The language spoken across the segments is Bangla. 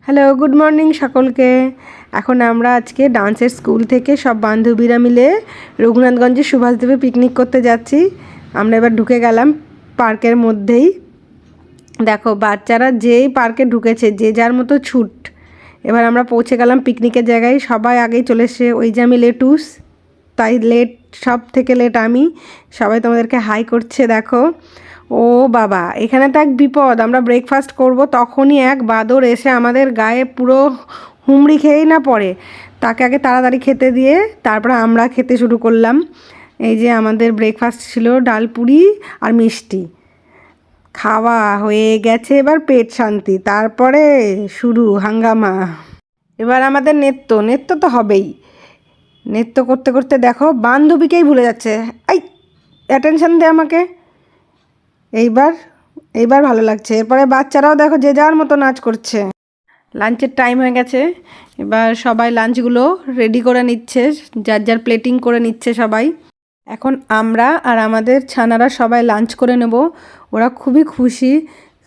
হ্যালো, গুড মর্নিং সকলকে। এখন আমরা আজকে ডান্সের স্কুল থেকে সব বান্ধবীরা মিলে রঘুনাথগঞ্জে সুভাষদ্বীপে পিকনিক করতে যাচ্ছি। আমরা এবার ঢুকে গেলাম পার্কের মধ্যেই। দেখো বাচ্চারা যেই পার্কে ঢুকেছে যে যার মতো ছুট। এবার আমরা পৌঁছে গেলাম পিকনিকের জায়গায়। সবাই আগেই চলে এসে, ওই যে আমি লেটুস, তাই লেট, সব থেকে লেট আমি। সবাই তোমাদেরকে হাই করছে দেখো। ও বাবা, এখানে তো এক বিপদ। আমরা ব্রেকফাস্ট করব, তখনই এক বাদর এসে আমাদের গায়ে পুরো হুমড়ি খেয়েই না পড়ে। তাকে আগে তাড়াতাড়ি খেতে দিয়ে তারপরে আমরা খেতে শুরু করলাম। এই যে আমাদের ব্রেকফাস্ট ছিল ডাল পুরি আর মিষ্টি। খাওয়া হয়ে গেছে, এবার পেট শান্তি, তারপরে শুরু হাঙ্গামা। এবার আমাদের নৃত্য তো হবেই। নৃত্য করতে করতে দেখো বান্ধবীকেই ভুলে যাচ্ছে। এই অ্যাটেনশন দে আমাকে। এইবার এইবার ভালো লাগছে। এরপরে বাচ্চারাও দেখো যে যার মতো নাচ করছে। লাঞ্চের টাইম হয়ে গেছে। এবার সবাই লাঞ্চগুলো রেডি করে নিচ্ছে, যার যার প্লেটিং করে নিচ্ছে সবাই। এখন আমরা আর আমাদের ছানারা সবাই লাঞ্চ করে নেব। ওরা খুবই খুশি।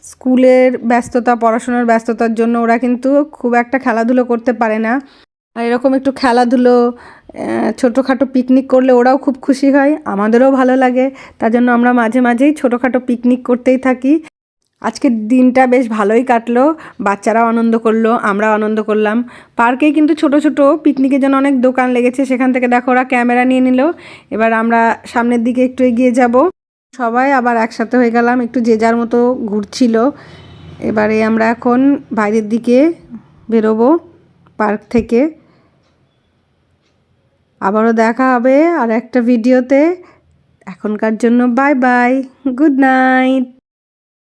স্কুলের ব্যস্ততা, পড়াশোনার ব্যস্ততার জন্য ওরা কিন্তু খুব একটা খেলাধুলো করতে পারে না। আর এরকম একটু খেলাধুলো, ছোটোখাটো পিকনিক করলে ওরাও খুব খুশি হয়, আমাদেরও ভালো লাগে। তার জন্য আমরা মাঝে মাঝেই ছোটোখাটো পিকনিক করতেই থাকি। আজকের দিনটা বেশ ভালোই কাটলো। বাচ্চারাও আনন্দ করলো, আমরাও আনন্দ করলাম। পার্কেই কিন্তু ছোট ছোট পিকনিকের জন্য অনেক দোকান লেগেছে, সেখান থেকে দেখো ওরা ক্যামেরা নিয়ে নিল। এবার আমরা সামনের দিকে একটু এগিয়ে যাব। সবাই আবার একসাথে হয়ে গেলাম, একটু যে যার মতো ঘুরছিল। এবারে আমরা এখন বাইরের দিকে বেরোবো পার্ক থেকে। আবারও দেখা হবে আর একটা ভিডিওতে। এখনকার জন্য বাই বাই, গুড নাইট।